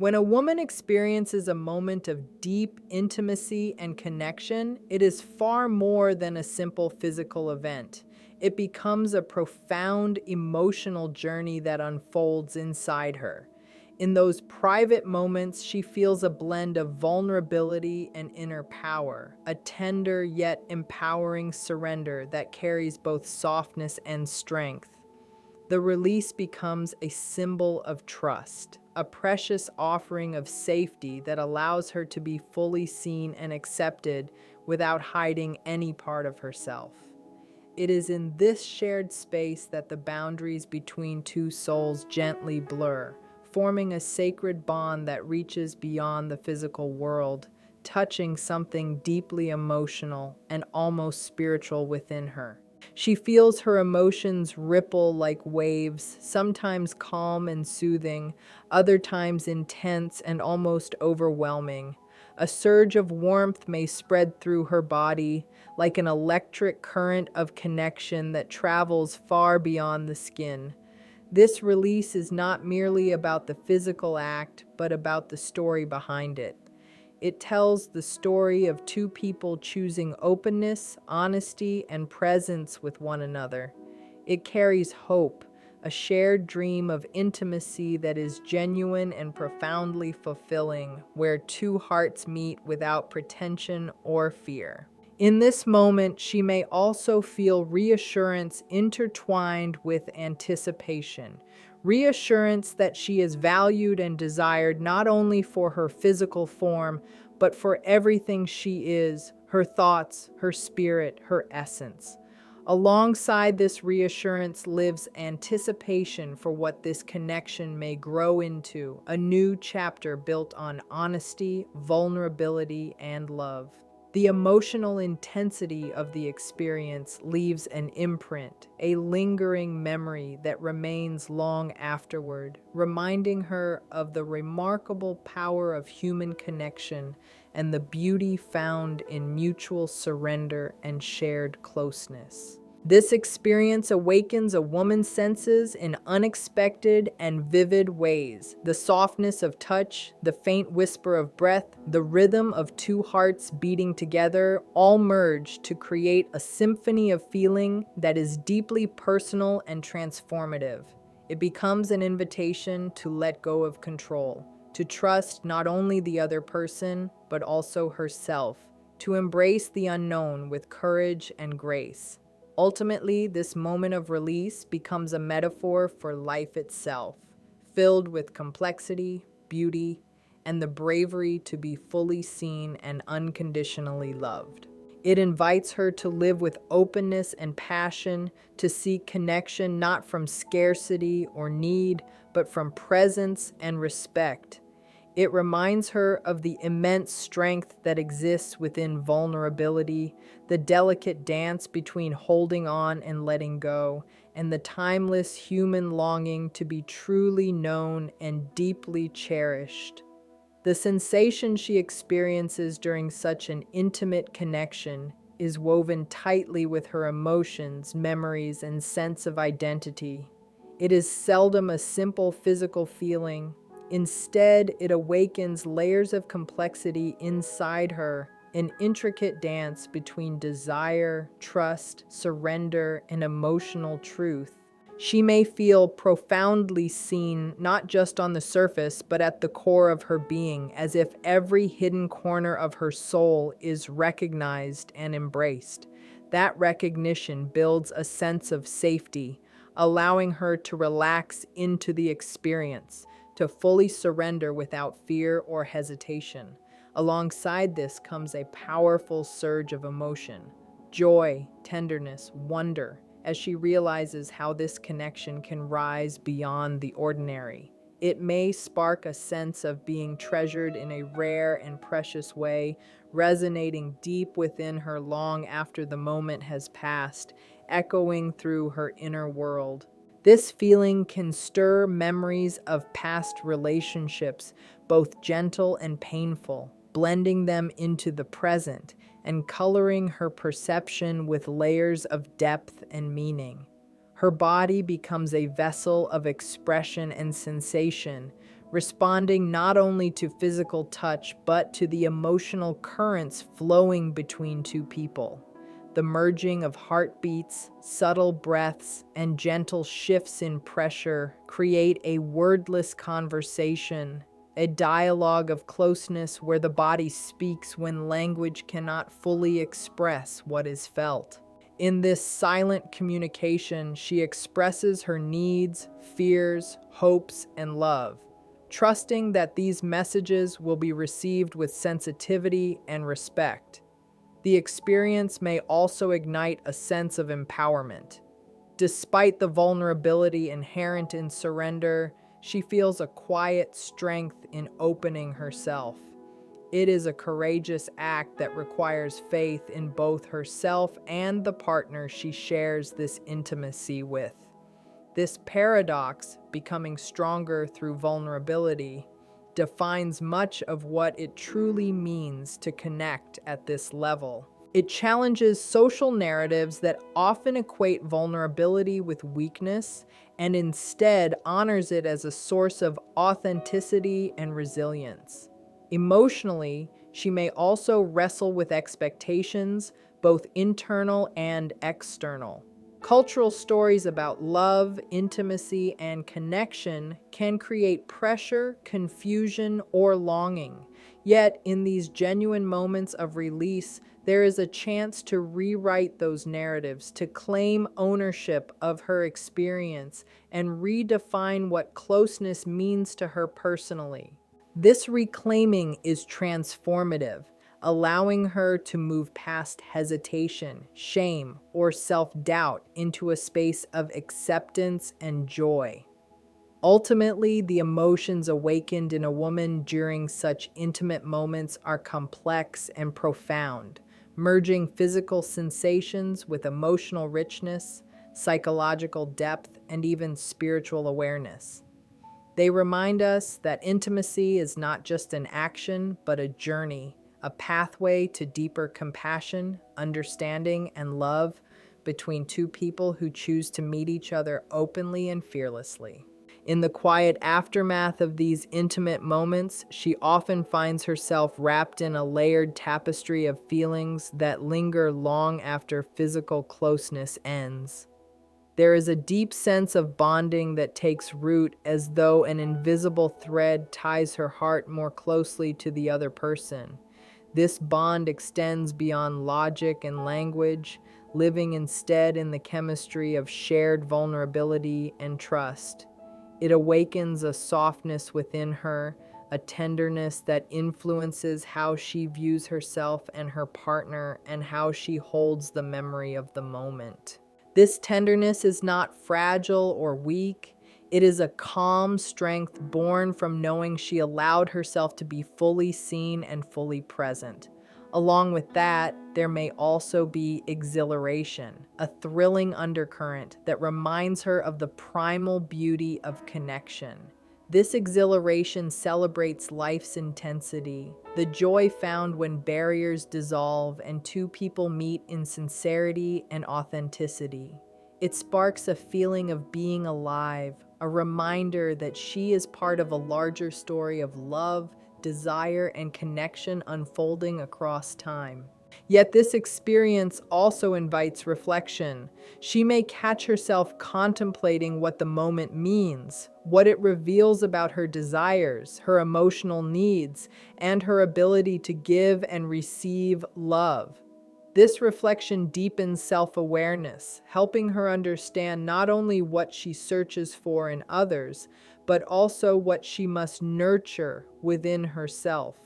When a woman experiences a moment of deep intimacy and connection, it is far more than a simple physical event. It becomes a profound emotional journey that unfolds inside her. In those private moments, she feels a blend of vulnerability and inner power, a tender yet empowering surrender that carries both softness and strength. The release becomes a symbol of trust, a precious offering of safety that allows her to be fully seen and accepted without hiding any part of herself. It is in this shared space that the boundaries between two souls gently blur, forming a sacred bond that reaches beyond the physical world, touching something deeply emotional and almost spiritual within her. She feels her emotions ripple like waves, sometimes calm and soothing, other times intense and almost overwhelming. A surge of warmth may spread through her body, like an electric current of connection that travels far beyond the skin. This release is not merely about the physical act, but about the story behind it. It tells the story of two people choosing openness, honesty, and presence with one another. It carries hope, a shared dream of intimacy that is genuine and profoundly fulfilling, where two hearts meet without pretension or fear. In this moment, she may also feel reassurance intertwined with anticipation. Reassurance that she is valued and desired not only for her physical form, but for everything she is, her thoughts, her spirit, her essence. Alongside this reassurance lives anticipation for what this connection may grow into, a new chapter built on honesty, vulnerability, and love. The emotional intensity of the experience leaves an imprint, a lingering memory that remains long afterward, reminding her of the remarkable power of human connection and the beauty found in mutual surrender and shared closeness. This experience awakens a woman's senses in unexpected and vivid ways. The softness of touch, the faint whisper of breath, the rhythm of two hearts beating together all merge to create a symphony of feeling that is deeply personal and transformative. It becomes an invitation to let go of control, to trust not only the other person, but also herself, to embrace the unknown with courage and grace. Ultimately, this moment of release becomes a metaphor for life itself, filled with complexity, beauty, and the bravery to be fully seen and unconditionally loved. It invites her to live with openness and passion, to seek connection not from scarcity or need, but from presence and respect. It reminds her of the immense strength that exists within vulnerability, the delicate dance between holding on and letting go, and the timeless human longing to be truly known and deeply cherished. The sensation she experiences during such an intimate connection is woven tightly with her emotions, memories, and sense of identity. It is seldom a simple physical feeling. Instead, it awakens layers of complexity inside her, an intricate dance between desire, trust, surrender, and emotional truth. She may feel profoundly seen, not just on the surface, but at the core of her being, as if every hidden corner of her soul is recognized and embraced. That recognition builds a sense of safety, allowing her to relax into the experience, to fully surrender without fear or hesitation. Alongside this comes a powerful surge of emotion, joy, tenderness, wonder, as she realizes how this connection can rise beyond the ordinary. It may spark a sense of being treasured in a rare and precious way, resonating deep within her long after the moment has passed, echoing through her inner world. This feeling can stir memories of past relationships, both gentle and painful, blending them into the present and coloring her perception with layers of depth and meaning. Her body becomes a vessel of expression and sensation, responding not only to physical touch but to the emotional currents flowing between two people. The merging of heartbeats, subtle breaths, and gentle shifts in pressure create a wordless conversation, a dialogue of closeness where the body speaks when language cannot fully express what is felt. In this silent communication, she expresses her needs, fears, hopes, and love, trusting that these messages will be received with sensitivity and respect. The experience may also ignite a sense of empowerment. Despite the vulnerability inherent in surrender, she feels a quiet strength in opening herself. It is a courageous act that requires faith in both herself and the partner she shares this intimacy with. This paradox, becoming stronger through vulnerability, defines much of what it truly means to connect at this level. It challenges social narratives that often equate vulnerability with weakness and instead honors it as a source of authenticity and resilience. Emotionally, she may also wrestle with expectations, both internal and external. Cultural stories about love, intimacy, and connection can create pressure, confusion, or longing. Yet, in these genuine moments of release, there is a chance to rewrite those narratives, to claim ownership of her experience, and redefine what closeness means to her personally. This reclaiming is transformative, allowing her to move past hesitation, shame, or self-doubt into a space of acceptance and joy. Ultimately, the emotions awakened in a woman during such intimate moments are complex and profound, merging physical sensations with emotional richness, psychological depth, and even spiritual awareness. They remind us that intimacy is not just an action, but a journey, a pathway to deeper compassion, understanding, and love between two people who choose to meet each other openly and fearlessly. In the quiet aftermath of these intimate moments, she often finds herself wrapped in a layered tapestry of feelings that linger long after physical closeness ends. There is a deep sense of bonding that takes root as though an invisible thread ties her heart more closely to the other person. This bond extends beyond logic and language, living instead in the chemistry of shared vulnerability and trust. It awakens a softness within her, a tenderness that influences how she views herself and her partner and how she holds the memory of the moment. This tenderness is not fragile or weak. It is a calm strength born from knowing she allowed herself to be fully seen and fully present. Along with that, there may also be exhilaration, a thrilling undercurrent that reminds her of the primal beauty of connection. This exhilaration celebrates life's intensity, the joy found when barriers dissolve and two people meet in sincerity and authenticity. It sparks a feeling of being alive, a reminder that she is part of a larger story of love, desire, and connection unfolding across time. Yet this experience also invites reflection. She may catch herself contemplating what the moment means, what it reveals about her desires, her emotional needs, and her ability to give and receive love. This reflection deepens self-awareness, helping her understand not only what she searches for in others, but also what she must nurture within herself.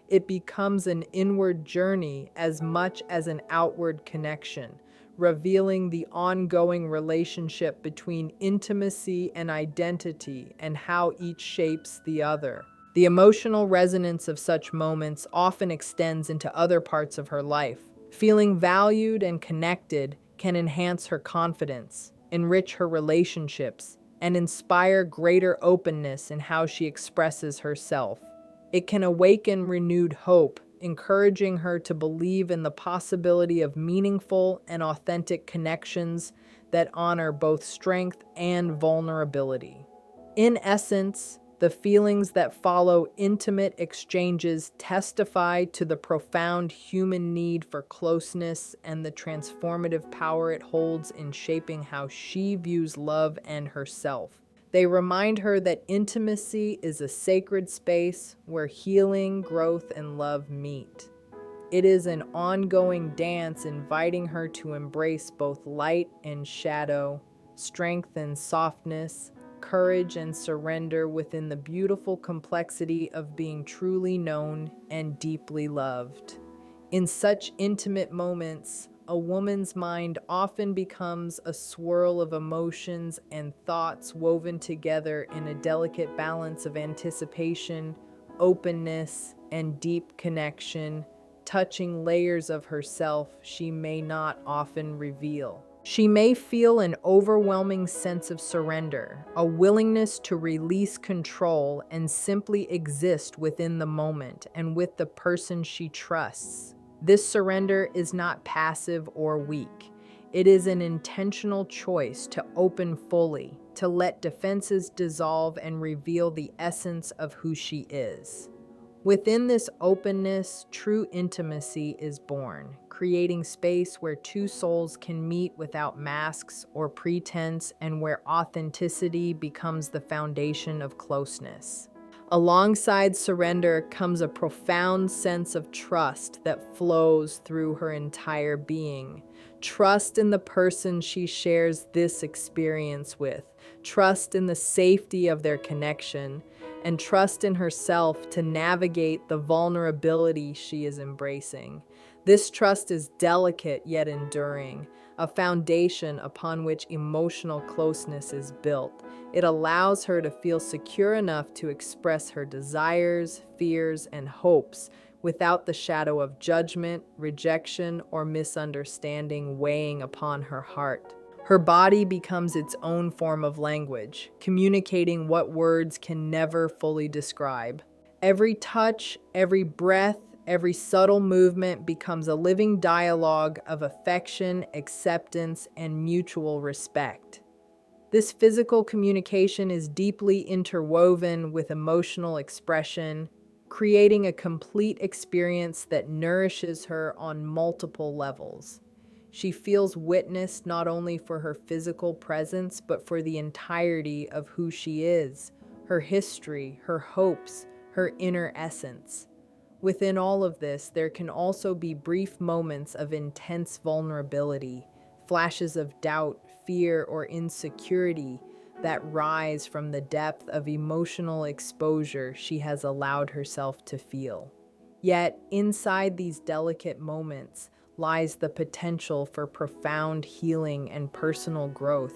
It becomes an inward journey as much as an outward connection, revealing the ongoing relationship between intimacy and identity and how each shapes the other. The emotional resonance of such moments often extends into other parts of her life. Feeling valued and connected can enhance her confidence, enrich her relationships, and inspire greater openness in how she expresses herself. It can awaken renewed hope, encouraging her to believe in the possibility of meaningful and authentic connections that honor both strength and vulnerability. In essence, The feelings that follow intimate exchanges testify to the profound human need for closeness and the transformative power it holds in shaping how she views love and herself. They remind her that intimacy is a sacred space where healing, growth, and love meet. It is an ongoing dance inviting her to embrace both light and shadow, strength and softness, courage and surrender within the beautiful complexity of being truly known and deeply loved. In such intimate moments, a woman's mind often becomes a swirl of emotions and thoughts woven together in a delicate balance of anticipation, openness, and deep connection, touching layers of herself she may not often reveal. She may feel an overwhelming sense of surrender, a willingness to release control and simply exist within the moment and with the person she trusts. This surrender is not passive or weak. It is an intentional choice to open fully, to let defenses dissolve and reveal the essence of who she is. Within this openness, true intimacy is born, creating space where two souls can meet without masks or pretense and where authenticity becomes the foundation of closeness. Alongside surrender comes a profound sense of trust that flows through her entire being. Trust in the person she shares this experience with, trust in the safety of their connection, and trust in herself to navigate the vulnerability she is embracing. This trust is delicate yet enduring, a foundation upon which emotional closeness is built. It allows her to feel secure enough to express her desires, fears, and hopes without the shadow of judgment, rejection, or misunderstanding weighing upon her heart. Her body becomes its own form of language, communicating what words can never fully describe. Every touch, every breath, every subtle movement becomes a living dialogue of affection, acceptance, and mutual respect. This physical communication is deeply interwoven with emotional expression, creating a complete experience that nourishes her on multiple levels. She feels witnessed not only for her physical presence, but for the entirety of who she is, her history, her hopes, her inner essence. Within all of this, there can also be brief moments of intense vulnerability, flashes of doubt, fear, or insecurity that rise from the depth of emotional exposure she has allowed herself to feel. Yet, inside these delicate moments lies the potential for profound healing and personal growth.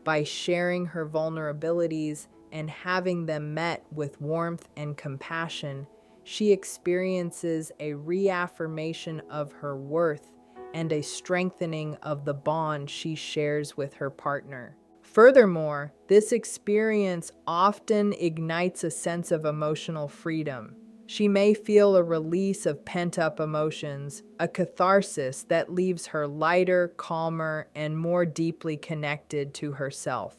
By sharing her vulnerabilities and having them met with warmth and compassion, she experiences a reaffirmation of her worth and a strengthening of the bond she shares with her partner. Furthermore, this experience often ignites a sense of emotional freedom. She may feel a release of pent-up emotions, a catharsis that leaves her lighter, calmer, and more deeply connected to herself.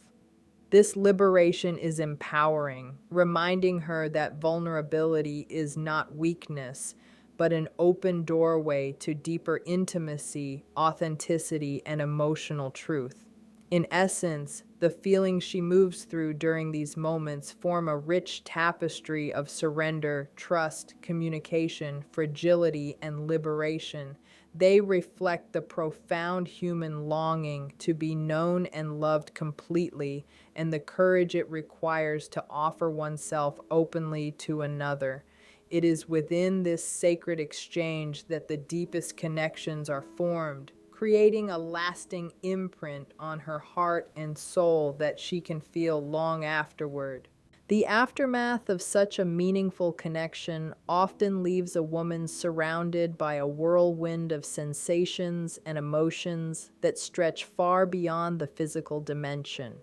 This liberation is empowering, reminding her that vulnerability is not weakness, but an open doorway to deeper intimacy, authenticity, and emotional truth. In essence, the feelings she moves through during these moments form a rich tapestry of surrender, trust, communication, fragility, and liberation. They reflect the profound human longing to be known and loved completely, and the courage it requires to offer oneself openly to another. It is within this sacred exchange that the deepest connections are formed, creating a lasting imprint on her heart and soul that she can feel long afterward. The aftermath of such a meaningful connection often leaves a woman surrounded by a whirlwind of sensations and emotions that stretch far beyond the physical dimension.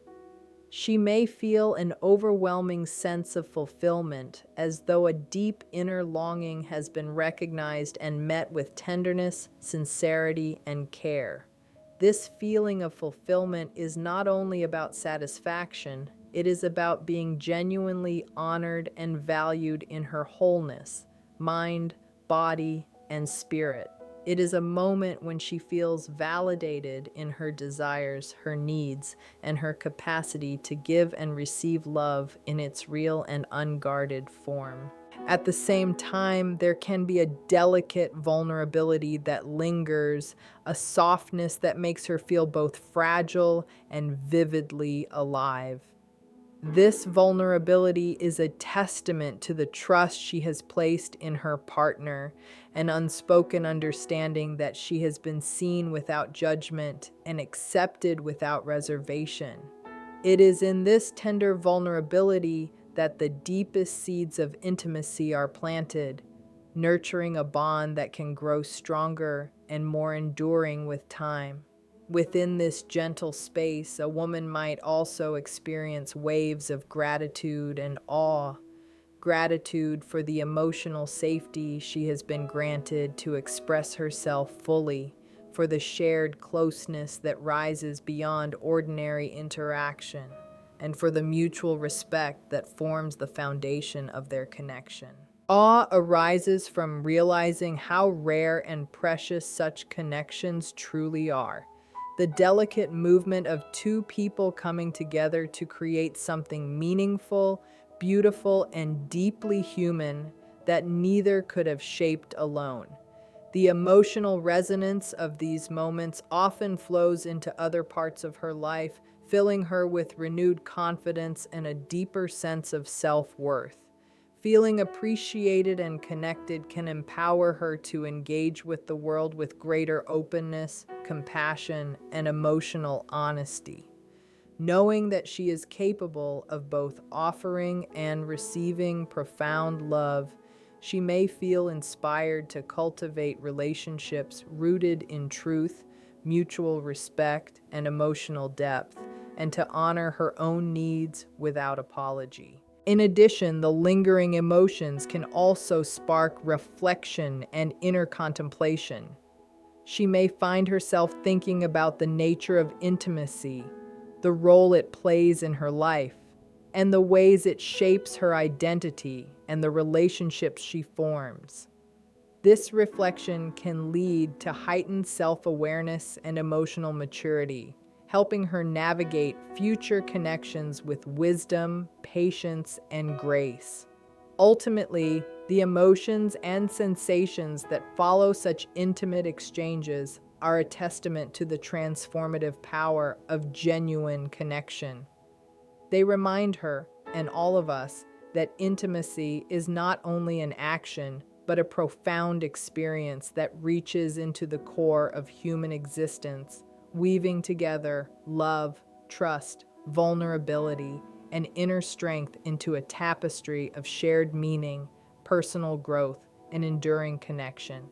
She may feel an overwhelming sense of fulfillment, as though a deep inner longing has been recognized and met with tenderness, sincerity, and care. This feeling of fulfillment is not only about satisfaction, it is about being genuinely honored and valued in her wholeness, mind, body, and spirit. It is a moment when she feels validated in her desires, her needs, and her capacity to give and receive love in its real and unguarded form. At the same time, there can be a delicate vulnerability that lingers, a softness that makes her feel both fragile and vividly alive. This vulnerability is a testament to the trust she has placed in her partner, an unspoken understanding that she has been seen without judgment and accepted without reservation. It is in this tender vulnerability that the deepest seeds of intimacy are planted, nurturing a bond that can grow stronger and more enduring with time. Within this gentle space, a woman might also experience waves of gratitude and awe. Gratitude for the emotional safety she has been granted to express herself fully, for the shared closeness that rises beyond ordinary interaction, and for the mutual respect that forms the foundation of their connection. Awe arises from realizing how rare and precious such connections truly are. The delicate movement of two people coming together to create something meaningful, beautiful, and deeply human that neither could have shaped alone. The emotional resonance of these moments often flows into other parts of her life, filling her with renewed confidence and a deeper sense of self-worth. Feeling appreciated and connected can empower her to engage with the world with greater openness, compassion, and emotional honesty. Knowing that she is capable of both offering and receiving profound love, she may feel inspired to cultivate relationships rooted in truth, mutual respect, and emotional depth, and to honor her own needs without apology. In addition, the lingering emotions can also spark reflection and inner contemplation. She may find herself thinking about the nature of intimacy, the role it plays in her life, and the ways it shapes her identity and the relationships she forms. This reflection can lead to heightened self-awareness and emotional maturity, helping her navigate future connections with wisdom, patience, and grace. Ultimately, the emotions and sensations that follow such intimate exchanges are a testament to the transformative power of genuine connection. They remind her, and all of us, that intimacy is not only an action, but a profound experience that reaches into the core of human existence, weaving together love, trust, vulnerability, and inner strength into a tapestry of shared meaning, personal growth, and enduring connection.